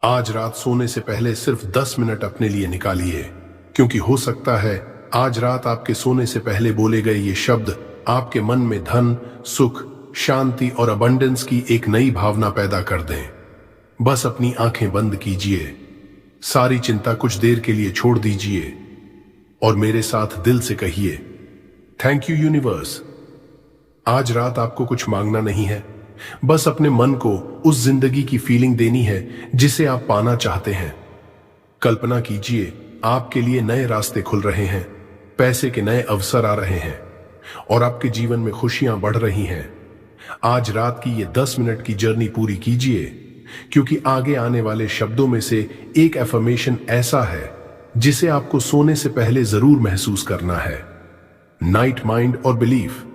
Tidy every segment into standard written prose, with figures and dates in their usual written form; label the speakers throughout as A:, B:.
A: आज रात सोने से पहले सिर्फ 10 मिनट अपने लिए निकालिए, क्योंकि हो सकता है आज रात आपके सोने से पहले बोले गए ये शब्द आपके मन में धन, सुख, शांति और अबंडेंस की एक नई भावना पैदा कर दें। बस अपनी आंखें बंद कीजिए, सारी चिंता कुछ देर के लिए छोड़ दीजिए और मेरे साथ दिल से कहिए, थैंक यू यूनिवर्स। आज रात आपको कुछ मांगना नहीं है, बस अपने मन को उस जिंदगी की फीलिंग देनी है जिसे आप पाना चाहते हैं। कल्पना कीजिए आपके लिए नए रास्ते खुल रहे हैं, पैसे के नए अवसर आ रहे हैं और आपके जीवन में खुशियां बढ़ रही हैं। आज रात की ये 10 मिनट की जर्नी पूरी कीजिए, क्योंकि आगे आने वाले शब्दों में से एक एफर्मेशन ऐसा है जिसे आपको सोने से पहले जरूर महसूस करना है। नाइट माइंड और बिलीफ।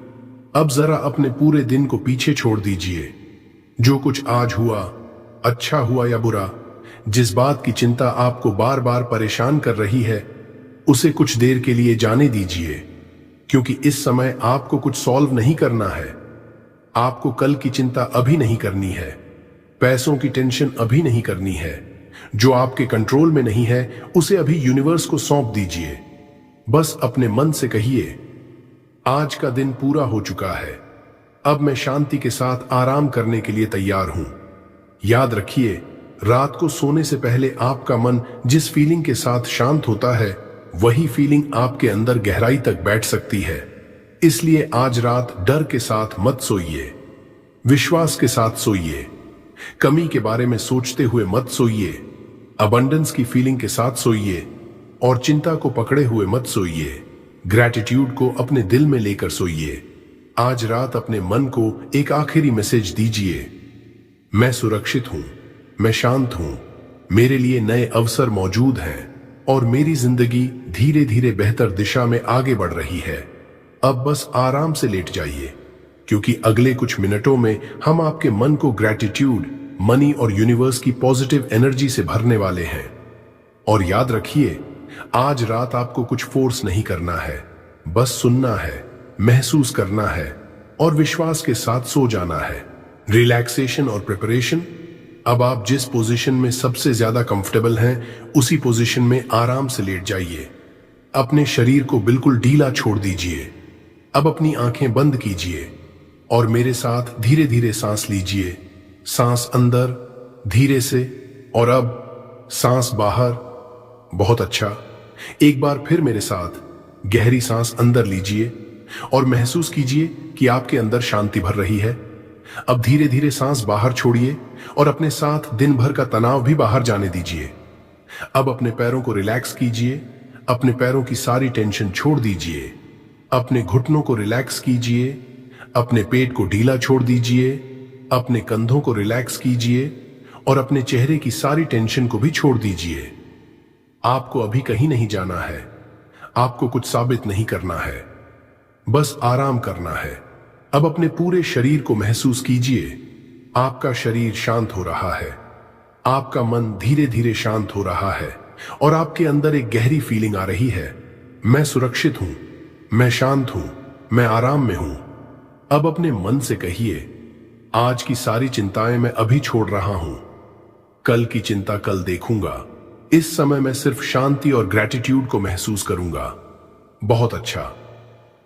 A: अब जरा अपने पूरे दिन को पीछे छोड़ दीजिए। जो कुछ आज हुआ, अच्छा हुआ या बुरा, जिस बात की चिंता आपको बार बार परेशान कर रही है, उसे कुछ देर के लिए जाने दीजिए, क्योंकि इस समय आपको कुछ सॉल्व नहीं करना है। आपको कल की चिंता अभी नहीं करनी है, पैसों की टेंशन अभी नहीं करनी है। जो आपके कंट्रोल में नहीं है उसे अभी यूनिवर्स को सौंप दीजिए। बस अपने मन से कहिए, आज का दिन पूरा हो चुका है, अब मैं शांति के साथ आराम करने के लिए तैयार हूं। याद रखिए, रात को सोने से पहले आपका मन जिस फीलिंग के साथ शांत होता है, वही फीलिंग आपके अंदर गहराई तक बैठ सकती है। इसलिए आज रात डर के साथ मत सोइए, विश्वास के साथ सोइए। कमी के बारे में सोचते हुए मत सोइए, अबंडेंस की फीलिंग के साथ सोइए और चिंता को पकड़े हुए मत सोइए। ग्रैटिट्यूड को अपने दिल में लेकर सोइए। आज रात अपने मन को एक आखिरी मैसेज दीजिए, मैं सुरक्षित हूं, मैं शांत हूं, मेरे लिए नए अवसर मौजूद हैं और मेरी जिंदगी धीरे धीरे बेहतर दिशा में आगे बढ़ रही है। अब बस आराम से लेट जाइए, क्योंकि अगले कुछ मिनटों में हम आपके मन को ग्रैटिट्यूड, मनी और यूनिवर्स की पॉजिटिव एनर्जी से भरने वाले हैं। और याद रखिए, आज रात आपको कुछ फोर्स नहीं करना है, बस सुनना है, महसूस करना है और विश्वास के साथ सो जाना है। रिलैक्सेशन और प्रिपरेशन। अब आप जिस पोजीशन में सबसे ज्यादा कंफर्टेबल हैं, उसी पोजीशन में आराम से लेट जाइए। अपने शरीर को बिल्कुल ढीला छोड़ दीजिए। अब अपनी आंखें बंद कीजिए और मेरे साथ धीरे धीरे सांस लीजिए। सांस अंदर धीरे से और अब सांस बाहर। बहुत अच्छा। एक बार फिर मेरे साथ गहरी सांस अंदर लीजिए और महसूस कीजिए कि आपके अंदर शांति भर रही है। अब धीरे धीरे सांस बाहर छोड़िए और अपने साथ दिन भर का तनाव भी बाहर जाने दीजिए। अब अपने पैरों को रिलैक्स कीजिए, अपने पैरों की सारी टेंशन छोड़ दीजिए। अपने घुटनों को रिलैक्स कीजिए, अपने पेट को ढीला छोड़ दीजिए, अपने कंधों को रिलैक्स कीजिए और अपने चेहरे की सारी टेंशन को भी छोड़ दीजिए। आपको अभी कहीं नहीं जाना है, आपको कुछ साबित नहीं करना है, बस आराम करना है। अब अपने पूरे शरीर को महसूस कीजिए, आपका शरीर शांत हो रहा है, आपका मन धीरे धीरे शांत हो रहा है और आपके अंदर एक गहरी फीलिंग आ रही है, मैं सुरक्षित हूं, मैं शांत हूं, मैं आराम में हूं। अब अपने मन से कहिए, आज की सारी चिंताएं मैं अभी छोड़ रहा हूं, कल की चिंता कल देखूंगा। इस समय मैं सिर्फ शांति और ग्रैटिट्यूड को महसूस करूंगा। बहुत अच्छा।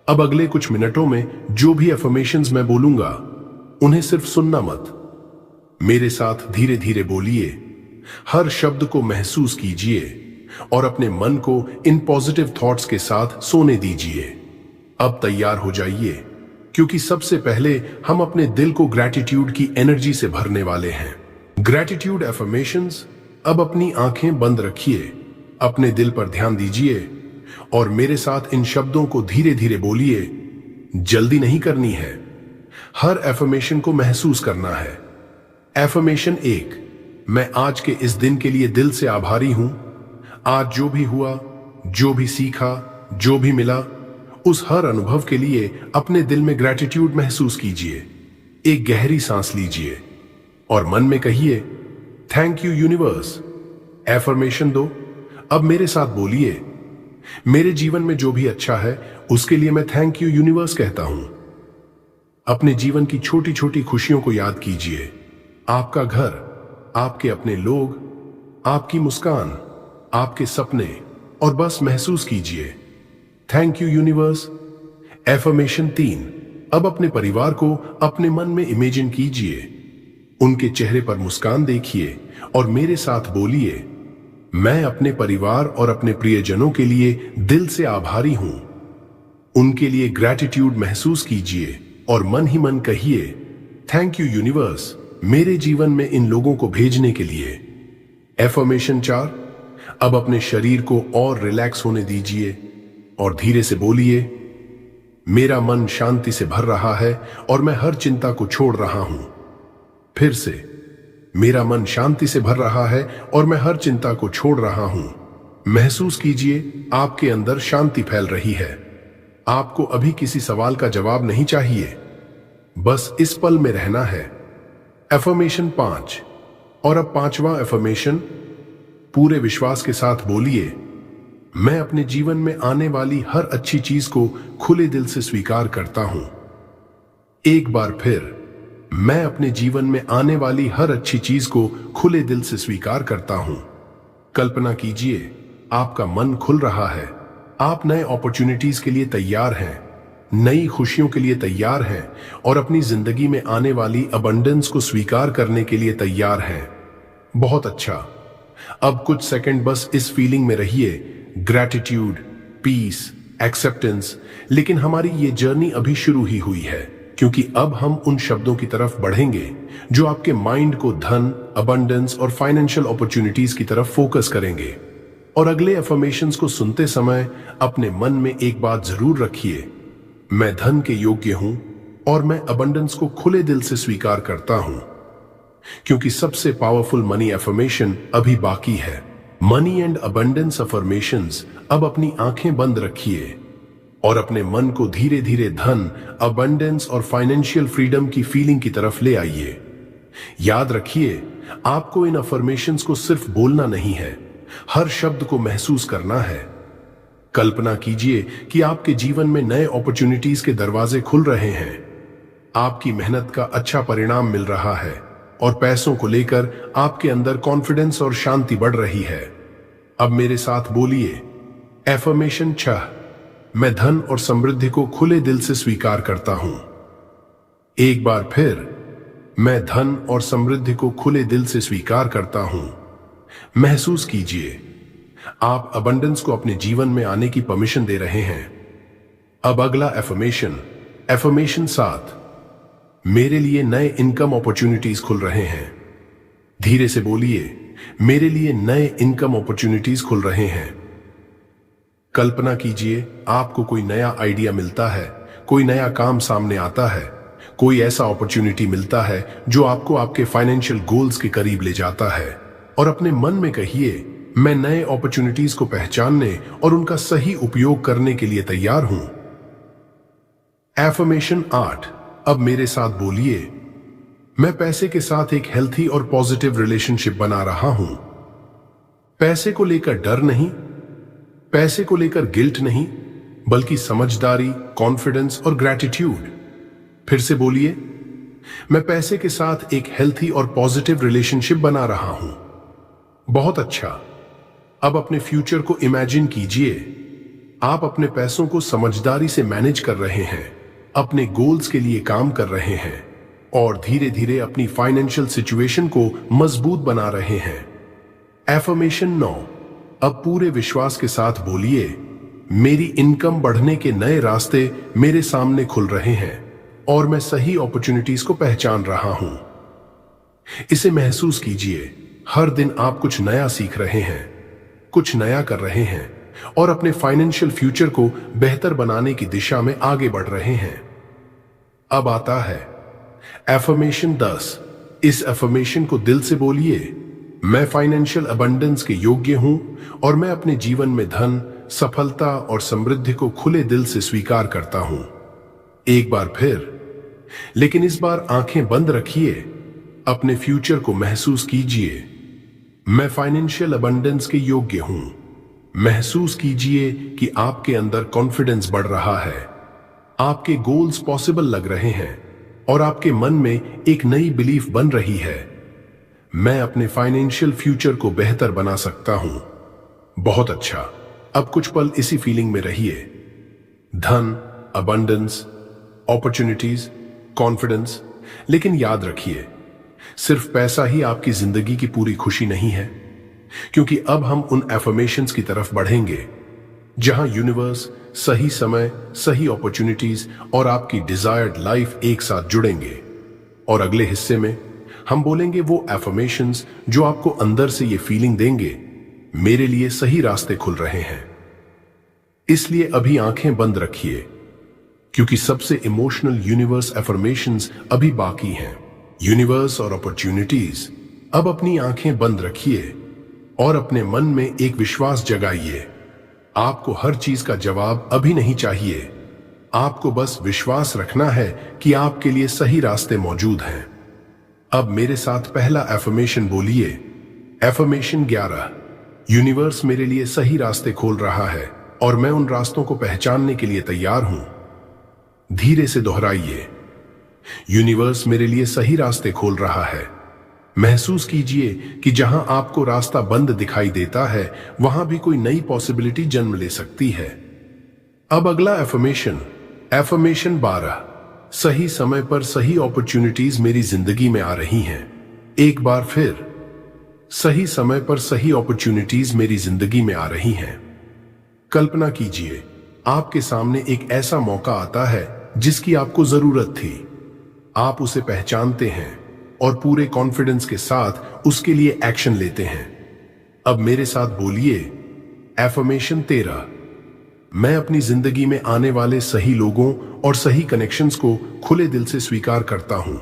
A: अब अगले कुछ मिनटों में जो भी अफर्मेशंस मैं बोलूंगा, उन्हें सिर्फ सुनना मत, मेरे साथ धीरे धीरे बोलिए। हर शब्द को महसूस कीजिए और अपने मन को इन पॉजिटिव थॉट्स के साथ सोने दीजिए। अब तैयार हो जाइए, क्योंकि सबसे पहले हम अपने दिल को ग्रैटिट्यूड की एनर्जी से भरने वाले हैं। Gratitude affirmations. अब अपनी आंखें बंद रखिए, अपने दिल पर ध्यान दीजिए और मेरे साथ इन शब्दों को धीरे धीरे बोलिए। जल्दी नहीं करनी है, हर एफर्मेशन को महसूस करना है। एफर्मेशन 1, मैं आज के इस दिन के लिए दिल से आभारी हूं। आज जो भी हुआ, जो भी सीखा, जो भी मिला, उस हर अनुभव के लिए अपने दिल में ग्रैटिट्यूड महसूस कीजिए। एक गहरी सांस लीजिए और मन में कहिए, थैंक यू यूनिवर्स। एफर्मेशन 2, अब मेरे साथ बोलिए, मेरे जीवन में जो भी अच्छा है उसके लिए मैं थैंक यू यूनिवर्स कहता हूं। अपने जीवन की छोटी छोटी खुशियों को याद कीजिए। आपका घर, आपके अपने लोग, आपकी मुस्कान, आपके सपने, और बस महसूस कीजिए। Thank you universe. एफर्मेशन 3। अब अपने परिवार को अपने मन में इमेजिन कीजिए। उनके चेहरे पर मुस्कान देखिए और मेरे साथ बोलिए, मैं अपने परिवार और अपने प्रियजनों के लिए दिल से आभारी हूं। उनके लिए ग्रैटिट्यूड महसूस कीजिए और मन ही मन कहिए, थैंक यू यूनिवर्स, मेरे जीवन में इन लोगों को भेजने के लिए। एफर्मेशन 4। अब अपने शरीर को और रिलैक्स होने दीजिए और धीरे से बोलिए, मेरा मन शांति से भर रहा है और मैं हर चिंता को छोड़ रहा हूं। फिर से, मेरा मन शांति से भर रहा है और मैं हर चिंता को छोड़ रहा हूं। महसूस कीजिए आपके अंदर शांति फैल रही है। आपको अभी किसी सवाल का जवाब नहीं चाहिए, बस इस पल में रहना है। एफर्मेशन 5। और अब 5वां एफर्मेशन, पूरे विश्वास के साथ बोलिए, मैं अपने जीवन में आने वाली हर अच्छी चीज को खुले दिल से स्वीकार करता हूं। एक बार फिर, मैं अपने जीवन में आने वाली हर अच्छी चीज को खुले दिल से स्वीकार करता हूं। कल्पना कीजिए, आपका मन खुल रहा है। आप नए अपॉर्चुनिटीज के लिए तैयार हैं, नई खुशियों के लिए तैयार हैं और अपनी जिंदगी में आने वाली अबंडेंस को स्वीकार करने के लिए तैयार हैं। बहुत अच्छा। अब कुछ सेकंड बस इस फीलिंग में रहिए, ग्रैटिट्यूड, पीस, एक्सेप्टेंस। लेकिन हमारी ये जर्नी अभी शुरू ही हुई है, क्योंकि अब हम उन शब्दों की तरफ बढ़ेंगे जो आपके माइंड को धन, अबंडेंस और फाइनेंशियल अपॉर्चुनिटीज की तरफ फोकस करेंगे। और अगले अफर्मेशंस को सुनते समय अपने मन में एक बात जरूर रखिए, मैं धन के योग्य हूं और मैं अबंडेंस को खुले दिल से स्वीकार करता हूं। क्योंकि सबसे पावरफुल मनी अफर्मेशन अभी बाकी है। Money and abundance affirmations. अब अपनी आंखें बंद रखिए और अपने मन को धीरे धीरे धन, अबंडेंस और फाइनेंशियल फ्रीडम की फीलिंग की तरफ ले आइए। याद रखिए, आपको इन अफर्मेशंस को सिर्फ बोलना नहीं है, हर शब्द को महसूस करना है। कल्पना कीजिए कि आपके जीवन में नए अपॉर्चुनिटीज के दरवाजे खुल रहे हैं, आपकी मेहनत का अच्छा परिणाम मिल रहा है और पैसों को लेकर आपके अंदर कॉन्फिडेंस और शांति बढ़ रही है। अब मेरे साथ बोलिए, एफर्मेशन 6। मैं धन और समृद्धि को खुले दिल से स्वीकार करता हूं। एक बार फिर, मैं धन और समृद्धि को खुले दिल से स्वीकार करता हूं। महसूस कीजिए, आप अबंडेंस को अपने जीवन में आने की परमिशन दे रहे हैं। अब अगला एफर्मेशन, एफर्मेशन 7। मेरे लिए नए इनकम अपॉर्चुनिटीज खुल रहे हैं। धीरे से बोलिए, मेरे लिए नए इनकम अपॉर्चुनिटीज खुल रहे हैं। कल्पना कीजिए, आपको कोई नया आइडिया मिलता है, कोई नया काम सामने आता है, कोई ऐसा अपॉर्चुनिटी मिलता है जो आपको आपके फाइनेंशियल गोल्स के करीब ले जाता है। और अपने मन में कहिए, मैं नए अपॉर्चुनिटीज को पहचानने और उनका सही उपयोग करने के लिए तैयार हूं। एफर्मेशन 8। अब मेरे साथ बोलिए, मैं पैसे के साथ एक हेल्थी और पॉजिटिव रिलेशनशिप बना रहा हूं। पैसे को लेकर डर नहीं, पैसे को लेकर गिल्ट नहीं, बल्कि समझदारी, कॉन्फिडेंस और ग्रैटिट्यूड। फिर से बोलिए, मैं पैसे के साथ एक हेल्थी और पॉजिटिव रिलेशनशिप बना रहा हूं। बहुत अच्छा। अब अपने फ्यूचर को इमेजिन कीजिए। आप अपने पैसों को समझदारी से मैनेज कर रहे हैं, अपने गोल्स के लिए काम कर रहे हैं और धीरे धीरे अपनी फाइनेंशियल सिचुएशन को मजबूत बना रहे हैं। एफर्मेशन 9। अब पूरे विश्वास के साथ बोलिए, मेरी इनकम बढ़ने के नए रास्ते मेरे सामने खुल रहे हैं और मैं सही अपॉर्चुनिटीज को पहचान रहा हूं। इसे महसूस कीजिए, हर दिन आप कुछ नया सीख रहे हैं, कुछ नया कर रहे हैं और अपने फाइनेंशियल फ्यूचर को बेहतर बनाने की दिशा में आगे बढ़ रहे हैं। अब आता है एफर्मेशन 10। इस एफर्मेशन को दिल से बोलिए, मैं फाइनेंशियल अबंडेंस के योग्य हूं और मैं अपने जीवन में धन, सफलता और समृद्धि को खुले दिल से स्वीकार करता हूं। एक बार फिर, लेकिन इस बार आंखें बंद रखिए, अपने फ्यूचर को महसूस कीजिए। मैं फाइनेंशियल अबंडेंस के योग्य हूं। महसूस कीजिए कि आपके अंदर कॉन्फिडेंस बढ़ रहा है, आपके गोल्स पॉसिबल लग रहे हैं और आपके मन में एक नई बिलीफ बन रही है। मैं अपने फाइनेंशियल फ्यूचर को बेहतर बना सकता हूं। बहुत अच्छा। अब कुछ पल इसी फीलिंग में रहिए। धन, अबंडेंस, अपॉर्चुनिटीज, कॉन्फिडेंस। लेकिन याद रखिए, सिर्फ पैसा ही आपकी जिंदगी की पूरी खुशी नहीं है, क्योंकि अब हम उन एफर्मेशंस की तरफ बढ़ेंगे जहां यूनिवर्स, सही समय, सही अपॉर्चुनिटीज और आपकी डिजायर्ड लाइफ एक साथ जुड़ेंगे। और अगले हिस्से में हम बोलेंगे वो एफर्मेशंस जो आपको अंदर से ये फीलिंग देंगे, मेरे लिए सही रास्ते खुल रहे हैं। इसलिए अभी आंखें बंद रखिए, क्योंकि सबसे इमोशनल यूनिवर्स एफर्मेशंस अभी बाकी हैं। यूनिवर्स और अपॉर्चुनिटीज। अब अपनी आंखें बंद रखिए और अपने मन में एक विश्वास जगाइए। आपको हर चीज का जवाब अभी नहीं चाहिए, आपको बस विश्वास रखना है कि आपके लिए सही रास्ते मौजूद हैं। अब मेरे साथ पहला एफर्मेशन बोलिए। एफर्मेशन 11। यूनिवर्स मेरे लिए सही रास्ते खोल रहा है और मैं उन रास्तों को पहचानने के लिए तैयार हूं। धीरे से दोहराइए। यूनिवर्स मेरे लिए सही रास्ते खोल रहा है। महसूस कीजिए कि जहां आपको रास्ता बंद दिखाई देता है, वहां भी कोई नई पॉसिबिलिटी जन्म ले सकती है। अब अगला एफर्मेशन, एफर्मेशन 12। सही समय पर सही अपॉर्चुनिटीज मेरी जिंदगी में आ रही हैं। एक बार फिर, सही समय पर सही अपॉर्चुनिटीज मेरी जिंदगी में आ रही हैं। कल्पना कीजिए, आपके सामने एक ऐसा मौका आता है जिसकी आपको जरूरत थी। आप उसे पहचानते हैं और पूरे कॉन्फिडेंस के साथ उसके लिए एक्शन लेते हैं। अब मेरे साथ बोलिए। एफर्मेशन 13। मैं अपनी जिंदगी में आने वाले सही लोगों और सही कनेक्शंस को खुले दिल से स्वीकार करता हूं।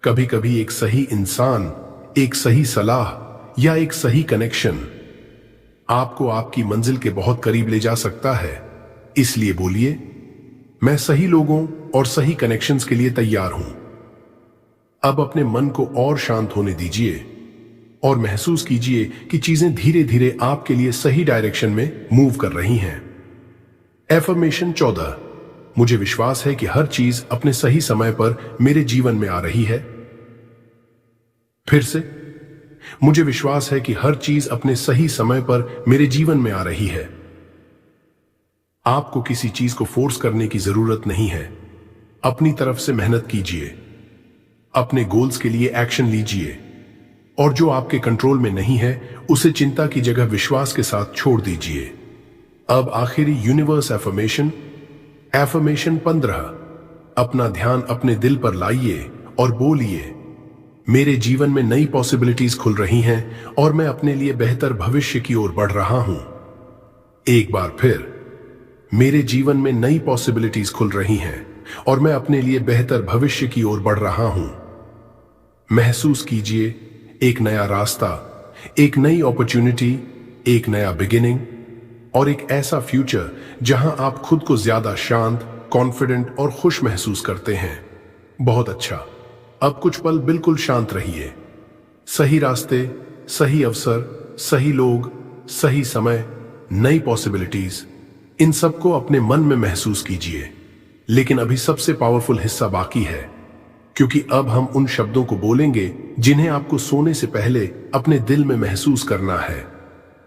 A: कभी कभी एक सही इंसान, एक सही सलाह या एक सही कनेक्शन आपको आपकी मंजिल के बहुत करीब ले जा सकता है। इसलिए बोलिए, मैं सही लोगों और सही कनेक्शंस के लिए तैयार हूं। अब अपने मन को और शांत होने दीजिए और महसूस कीजिए कि चीजें धीरे धीरे आपके लिए सही डायरेक्शन में मूव कर रही हैं। एफर्मेशन 14। मुझे विश्वास है कि हर चीज अपने सही समय पर मेरे जीवन में आ रही है। फिर से, मुझे विश्वास है कि हर चीज अपने सही समय पर मेरे जीवन में आ रही है। आपको किसी चीज को फोर्स करने की जरूरत नहीं है। अपनी तरफ से मेहनत कीजिए, अपने गोल्स के लिए एक्शन लीजिए और जो आपके कंट्रोल में नहीं है उसे चिंता की जगह विश्वास के साथ छोड़ दीजिए। अब आखिरी यूनिवर्स एफर्मेशन, एफर्मेशन 15। अपना ध्यान अपने दिल पर लाइए और बोलिए, मेरे जीवन में नई पॉसिबिलिटीज खुल रही हैं और मैं अपने लिए बेहतर भविष्य की ओर बढ़ रहा हूं। एक बार फिर, मेरे जीवन में नई पॉसिबिलिटीज खुल रही हैं और मैं अपने लिए बेहतर भविष्य की ओर बढ़ रहा हूं। महसूस कीजिए, एक नया रास्ता, एक नई अपॉर्चुनिटी, एक नया बिगिनिंग और एक ऐसा फ्यूचर जहां आप खुद को ज्यादा शांत, कॉन्फिडेंट और खुश महसूस करते हैं। बहुत अच्छा। अब कुछ पल बिल्कुल शांत रहिए। सही रास्ते, सही अवसर, सही लोग, सही समय, नई पॉसिबिलिटीज, इन सबको अपने मन में महसूस कीजिए। लेकिन अभी सबसे पावरफुल हिस्सा बाकी है, क्योंकि अब हम उन शब्दों को बोलेंगे जिन्हें आपको सोने से पहले अपने दिल में महसूस करना है।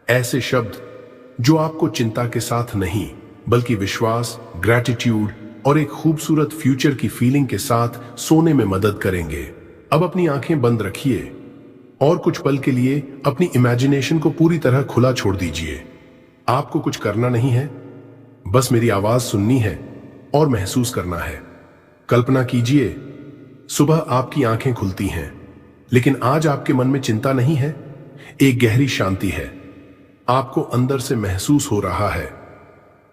A: ऐसे शब्द जो आपको चिंता के साथ नहीं, बल्कि विश्वास, ग्रैटिट्यूड और एक खूबसूरत फ्यूचर की फीलिंग के साथ सोने में मदद करेंगे। अब अपनी आंखें बंद रखिए और कुछ पल के लिए अपनी इमेजिनेशन को पूरी तरह खुला छोड़ दीजिए। आपको कुछ करना नहीं है, बस मेरी आवाज सुननी है और महसूस करना है। कल्पना कीजिए, सुबह आपकी आंखें खुलती हैं, लेकिन आज आपके मन में चिंता नहीं है, एक गहरी शांति है। आपको अंदर से महसूस हो रहा है,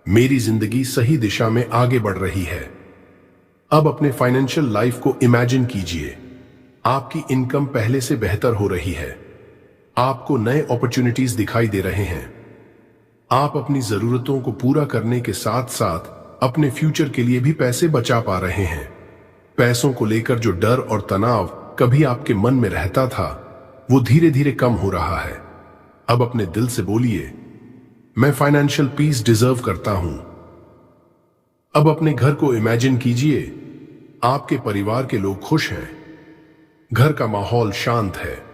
A: मेरी जिंदगी सही दिशा में आगे बढ़ रही है। अब अपने फाइनेंशियल लाइफ को इमेजिन कीजिए। आपकी इनकम पहले से बेहतर हो रही है। आपको नए अपॉर्चुनिटीज दिखाई दे रहे हैं। आप अपनी जरूरतों को पूरा करने के साथ साथ अपने फ्यूचर के लिए भी पैसे बचा पा रहे हैं। पैसों को लेकर जो डर और तनाव कभी आपके मन में रहता था, वो धीरे धीरे कम हो रहा है। अब अपने दिल से बोलिए, मैं फाइनेंशियल पीस डिजर्व करता हूं। अब अपने घर को इमेजिन कीजिए। आपके परिवार के लोग खुश हैं, घर का माहौल शांत है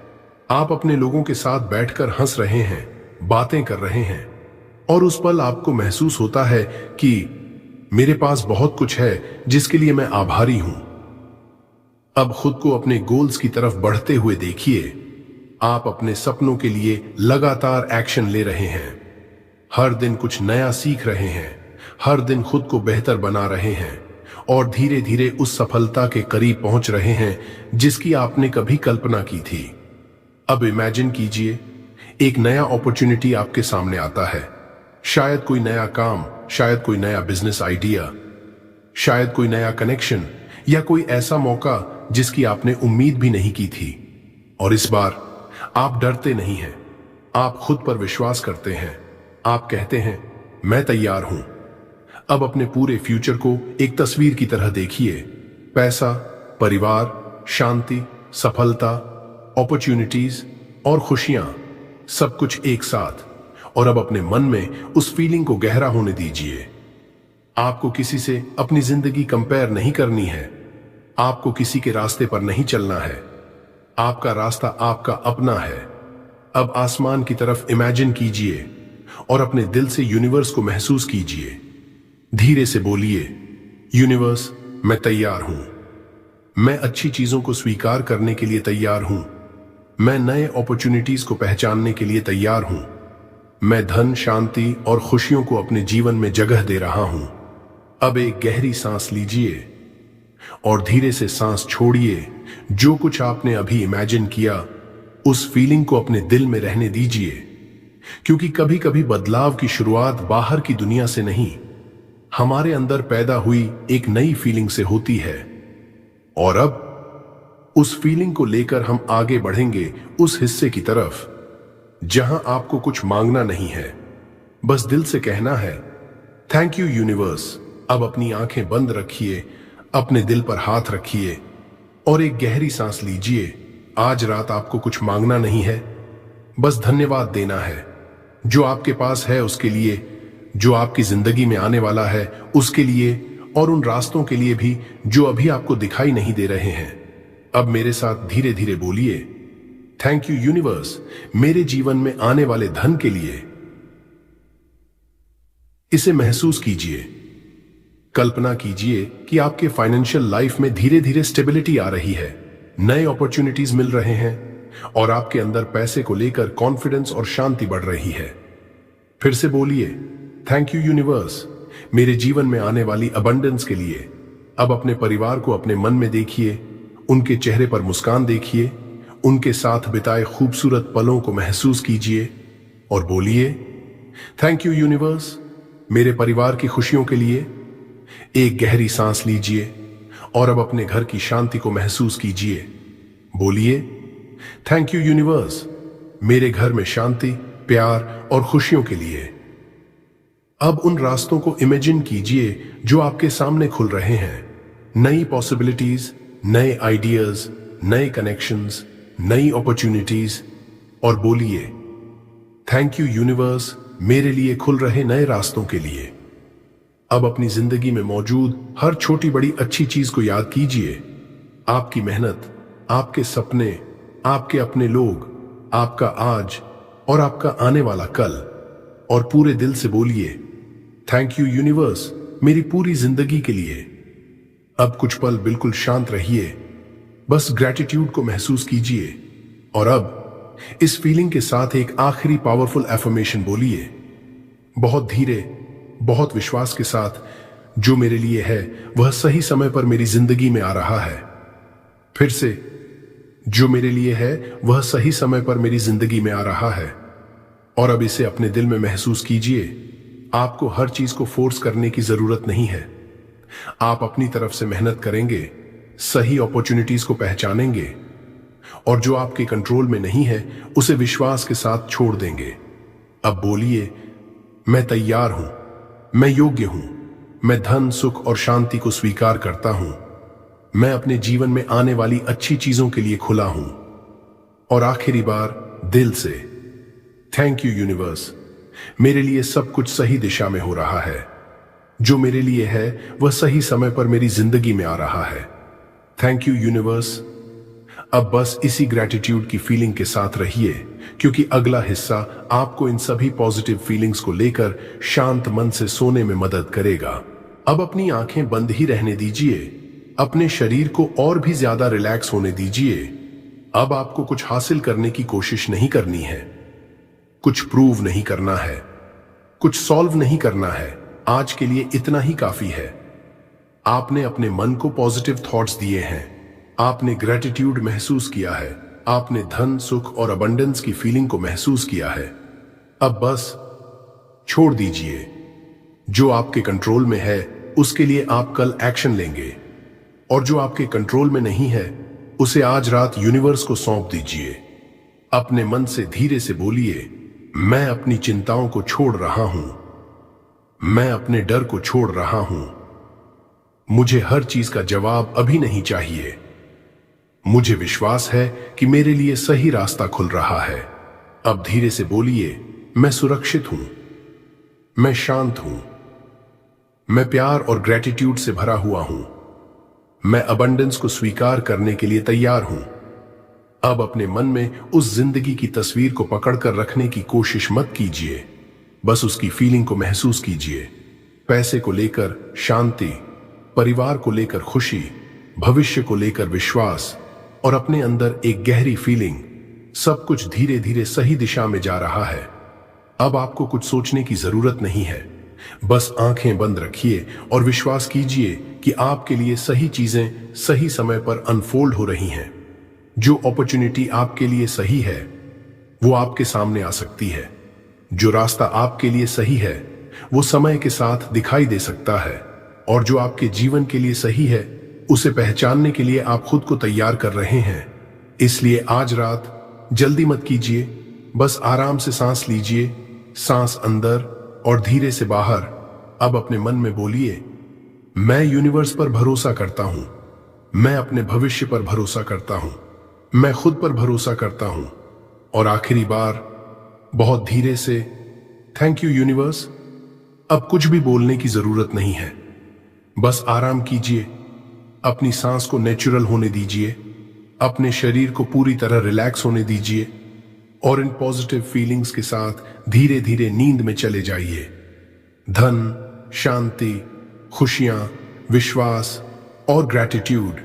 A: आप अपने लोगों के साथ बैठकर हंस रहे हैं, बातें कर रहे हैं, और उस पल आपको महसूस होता है कि मेरे पास बहुत कुछ है जिसके लिए मैं आभारी हूं। अब खुद को अपने गोल्स की तरफ बढ़ते हुए देखिए। आप अपने सपनों के लिए लगातार एक्शन ले रहे हैं, हर दिन कुछ नया सीख रहे हैं, हर दिन खुद को बेहतर बना रहे हैं और धीरे धीरे उस सफलता के करीब पहुंच रहे हैं जिसकी आपने कभी कल्पना की थी। अब इमेजिन कीजिए, एक नया अपॉर्चुनिटी आपके सामने आता है। शायद कोई नया काम, शायद कोई नया बिजनेस आइडिया, शायद कोई नया कनेक्शन या कोई ऐसा मौका जिसकी आपने उम्मीद भी नहीं की थी। और इस बार आप डरते नहीं हैं, आप खुद पर विश्वास करते हैं। आप कहते हैं, मैं तैयार हूं। अब अपने पूरे फ्यूचर को एक तस्वीर की तरह देखिए। पैसा, परिवार, शांति, सफलता, अपॉर्चुनिटीज और खुशियां, सब कुछ एक साथ। और अब अपने मन में उस फीलिंग को गहरा होने दीजिए। आपको किसी से अपनी जिंदगी कंपेयर नहीं करनी है, आपको किसी के रास्ते पर नहीं चलना है। आपका रास्ता आपका अपना है। अब आसमान की तरफ इमेजिन कीजिए और अपने दिल से यूनिवर्स को महसूस कीजिए। धीरे से बोलिए, यूनिवर्स, मैं तैयार हूं। मैं अच्छी चीजों को स्वीकार करने के लिए तैयार हूं। मैं नए अपॉर्चुनिटीज को पहचानने के लिए तैयार हूं। मैं धन, शांति और खुशियों को अपने जीवन में जगह दे रहा हूं। अब एक गहरी सांस लीजिए और धीरे से सांस छोड़िए। जो कुछ आपने अभी इमेजिन किया, उस फीलिंग को अपने दिल में रहने दीजिए, क्योंकि कभी कभी बदलाव की शुरुआत बाहर की दुनिया से नहीं, हमारे अंदर पैदा हुई एक नई फीलिंग से होती है। और अब उस फीलिंग को लेकर हम आगे बढ़ेंगे उस हिस्से की तरफ जहां आपको कुछ मांगना नहीं है, बस दिल से कहना है, थैंक यू यूनिवर्स। अब अपनी आंखें बंद रखिए, अपने दिल पर हाथ रखिए और एक गहरी सांस लीजिए। आज रात आपको कुछ मांगना नहीं है, बस धन्यवाद देना है जो आपके पास है उसके लिए, जो आपकी जिंदगी में आने वाला है उसके लिए, और उन रास्तों के लिए भी जो अभी आपको दिखाई नहीं दे रहे हैं। अब मेरे साथ धीरे धीरे बोलिए, थैंक यू यूनिवर्स, मेरे जीवन में आने वाले धन के लिए। इसे महसूस कीजिए। कल्पना कीजिए कि आपके फाइनेंशियल लाइफ में धीरे धीरे स्टेबिलिटी आ रही है, नए अपॉर्चुनिटीज मिल रहे हैं और आपके अंदर पैसे को लेकर कॉन्फिडेंस और शांति बढ़ रही है। फिर से बोलिए, थैंक यू यूनिवर्स, मेरे जीवन में आने वाली अबंडेंस के लिए। अब अपने परिवार को अपने मन में देखिए, उनके चेहरे पर मुस्कान देखिए, उनके साथ बिताए खूबसूरत पलों को महसूस कीजिए और बोलिए, थैंक यू यूनिवर्स, मेरे परिवार की खुशियों के लिए। एक गहरी सांस लीजिए और अब अपने घर की शांति को महसूस कीजिए। बोलिए, थैंक यू यूनिवर्स, मेरे घर में शांति, प्यार और खुशियों के लिए। अब उन रास्तों को इमेजिन कीजिए जो आपके सामने खुल रहे हैं। नई पॉसिबिलिटीज, नए आइडियाज, नए कनेक्शंस, नई अपॉर्चुनिटीज। और बोलिए, थैंक यू यूनिवर्स, मेरे लिए खुल रहे नए रास्तों के लिए। अब अपनी जिंदगी में मौजूद हर छोटी बड़ी अच्छी चीज को याद कीजिए। आपकी मेहनत, आपके सपने, आपके अपने लोग, आपका आज और आपका आने वाला कल। और पूरे दिल से बोलिए, थैंक यू यूनिवर्स, मेरी पूरी जिंदगी के लिए। अब कुछ पल बिल्कुल शांत रहिए, बस ग्रैटिट्यूड को महसूस कीजिए। और अब इस फीलिंग के साथ एक आखिरी पावरफुल एफर्मेशन बोलिए, बहुत धीरे, बहुत विश्वास के साथ, जो मेरे लिए है वह सही समय पर मेरी जिंदगी में आ रहा है। फिर से, जो मेरे लिए है वह सही समय पर मेरी जिंदगी में आ रहा है। और अब इसे अपने दिल में महसूस कीजिए। आपको हर चीज को फोर्स करने की जरूरत नहीं है। आप अपनी तरफ से मेहनत करेंगे, सही अपॉर्चुनिटीज को पहचानेंगे और जो आपके कंट्रोल में नहीं है उसे विश्वास के साथ छोड़ देंगे। अब बोलिए, मैं तैयार हूं, मैं योग्य हूं, मैं धन, सुख और शांति को स्वीकार करता हूं। मैं अपने जीवन में आने वाली अच्छी चीजों के लिए खुला हूं। और आखिरी बार दिल से, थैंक यू यूनिवर्स, मेरे लिए सब कुछ सही दिशा में हो रहा है। जो मेरे लिए है वह सही समय पर मेरी जिंदगी में आ रहा है। Thank you universe. अब बस इसी ग्रैटिट्यूड की फीलिंग के साथ रहिए, क्योंकि अगला हिस्सा आपको इन सभी पॉजिटिव फीलिंग्स को लेकर शांत मन से सोने में मदद करेगा। अब अपनी आंखें बंद ही रहने दीजिए, अपने शरीर को और भी ज्यादा रिलैक्स होने दीजिए। अब आपको कुछ हासिल करने की कोशिश नहीं करनी है, कुछ प्रूव नहीं करना है, कुछ सॉल्व नहीं करना है। आज के लिए इतना ही काफी है। आपने अपने मन को पॉजिटिव थॉट्स दिए हैं, आपने ग्रैटिट्यूड महसूस किया है, आपने धन, सुख और अबंडेंस की फीलिंग को महसूस किया है। अब बस छोड़ दीजिए। जो आपके कंट्रोल में है उसके लिए आप कल एक्शन लेंगे, और जो आपके कंट्रोल में नहीं है उसे आज रात यूनिवर्स को सौंप दीजिए। अपने मन से धीरे से बोलिए, मैं अपनी चिंताओं को छोड़ रहा हूं, मैं अपने डर को छोड़ रहा हूं, मुझे हर चीज का जवाब अभी नहीं चाहिए, मुझे विश्वास है कि मेरे लिए सही रास्ता खुल रहा है। अब धीरे से बोलिए, मैं सुरक्षित हूं, मैं शांत हूं, मैं प्यार और ग्रैटिट्यूड से भरा हुआ हूं, मैं अबंडेंस को स्वीकार करने के लिए तैयार हूं। अब अपने मन में उस जिंदगी की तस्वीर को पकड़कर रखने की कोशिश मत कीजिए, बस उसकी फीलिंग को महसूस कीजिए। पैसे को लेकर शांति, परिवार को लेकर खुशी, भविष्य को लेकर विश्वास और अपने अंदर एक गहरी फीलिंग, सब कुछ धीरे धीरे सही दिशा में जा रहा है। अब आपको कुछ सोचने की जरूरत नहीं है, बस आंखें बंद रखिए और विश्वास कीजिए कि आपके लिए सही चीजें सही समय पर अनफोल्ड हो रही हैं। जो अपॉर्चुनिटी आपके लिए सही है वो आपके सामने आ सकती है। जो रास्ता आपके लिए सही है वो समय के साथ दिखाई दे सकता है, और जो आपके जीवन के लिए सही है उसे पहचानने के लिए आप खुद को तैयार कर रहे हैं। इसलिए आज रात जल्दी मत कीजिए, बस आराम से सांस लीजिए, सांस अंदर और धीरे से बाहर। अब अपने मन में बोलिए, मैं यूनिवर्स पर भरोसा करता हूं, मैं अपने भविष्य पर भरोसा करता हूं, मैं खुद पर भरोसा करता हूं। और आखिरी बार बहुत धीरे से, थैंक यू यूनिवर्स। अब कुछ भी बोलने की जरूरत नहीं है, बस आराम कीजिए, अपनी सांस को नेचुरल होने दीजिए, अपने शरीर को पूरी तरह रिलैक्स होने दीजिए और इन पॉजिटिव फीलिंग्स के साथ धीरे धीरे नींद में चले जाइए। धन, शांति, खुशियां, विश्वास और ग्रैटिट्यूड,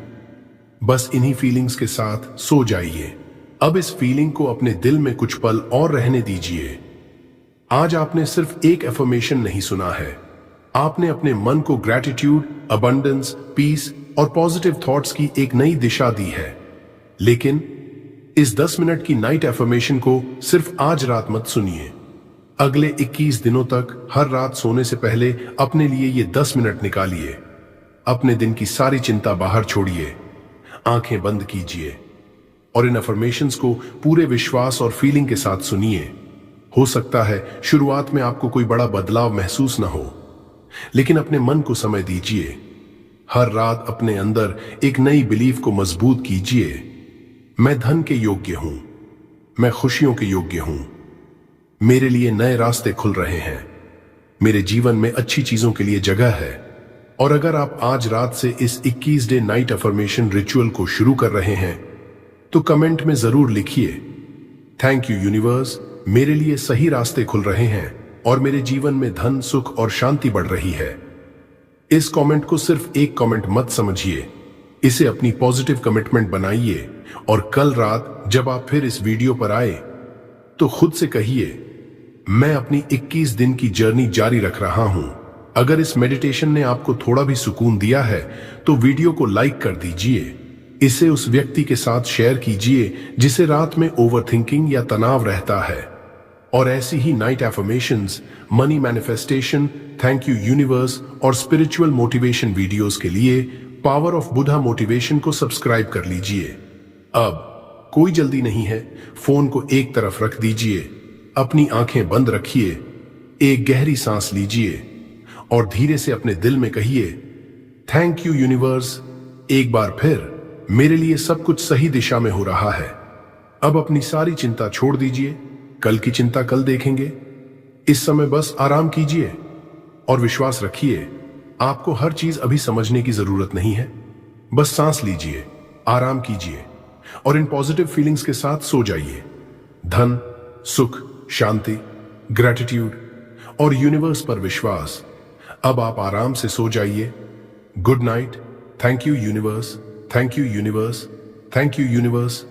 A: बस इन्हीं फीलिंग्स के साथ सो जाइए। अब इस फीलिंग को अपने दिल में कुछ पल और रहने दीजिए। आज आपने सिर्फ एक एफर्मेशन नहीं सुना है, आपने अपने मन को ग्रैटिट्यूड, अबंडेंस, पीस और पॉजिटिव थॉट्स की एक नई दिशा दी है। लेकिन इस 10 मिनट की नाइट एफर्मेशन को सिर्फ आज रात मत सुनिए। अगले 21 दिनों तक हर रात सोने से पहले अपने लिए ये 10 मिनट निकालिए। अपने दिन की सारी चिंता बाहर छोड़िए, आंखें बंद कीजिए और इन अफर्मेशंस को पूरे विश्वास और फीलिंग के साथ सुनिए। हो सकता है शुरुआत में आपको कोई बड़ा बदलाव महसूस ना हो, लेकिन अपने मन को समय दीजिए। हर रात अपने अंदर एक नई बिलीफ को मजबूत कीजिए। मैं धन के योग्य हूं, मैं खुशियों के योग्य हूं, मेरे लिए नए रास्ते खुल रहे हैं, मेरे जीवन में अच्छी चीजों के लिए जगह है। और अगर आप आज रात से इस 21 डे नाइट अफर्मेशन रिचुअल को शुरू कर रहे हैं तो कमेंट में जरूर लिखिए, थैंक यू यूनिवर्स, मेरे लिए सही रास्ते खुल रहे हैं और मेरे जीवन में धन, सुख और शांति बढ़ रही है। इस कमेंट को सिर्फ एक कमेंट मत समझिए, इसे अपनी पॉजिटिव कमिटमेंट बनाइए। और कल रात जब आप फिर इस वीडियो पर आए तो खुद से कहिए, मैं अपनी 21 दिन की जर्नी जारी रख रहा हूं। अगर इस मेडिटेशन ने आपको थोड़ा भी सुकून दिया है तो वीडियो को लाइक कर दीजिए, इसे उस व्यक्ति के साथ शेयर कीजिए जिसे रात में ओवरथिंकिंग या तनाव रहता है। और ऐसी ही night affirmations, money manifestation, thank you universe और स्पिरिचुअल मोटिवेशन वीडियोस के लिए पावर ऑफ बुद्धा मोटिवेशन को सब्सक्राइब कर लीजिए। अब कोई जल्दी नहीं है, फोन को एक तरफ रख दीजिए, अपनी आंखें बंद रखिए, एक गहरी सांस लीजिए और धीरे से अपने दिल में कहिए, थैंक यू यूनिवर्स। एक बार फिर मेरे लिए सब कुछ सही दिशा में हो रहा है। अब अपनी सारी चिंता छोड़ दीजिए, कल की चिंता कल देखेंगे। इस समय बस आराम कीजिए और विश्वास रखिए, आपको हर चीज अभी समझने की जरूरत नहीं है। बस सांस लीजिए, आराम कीजिए और इन पॉजिटिव फीलिंग्स के साथ सो जाइए। धन, सुख, शांति, ग्रेटिट्यूड और यूनिवर्स पर विश्वास। अब आप आराम से सो जाइए। Good night. Thank you universe, thank you universe, thank you universe.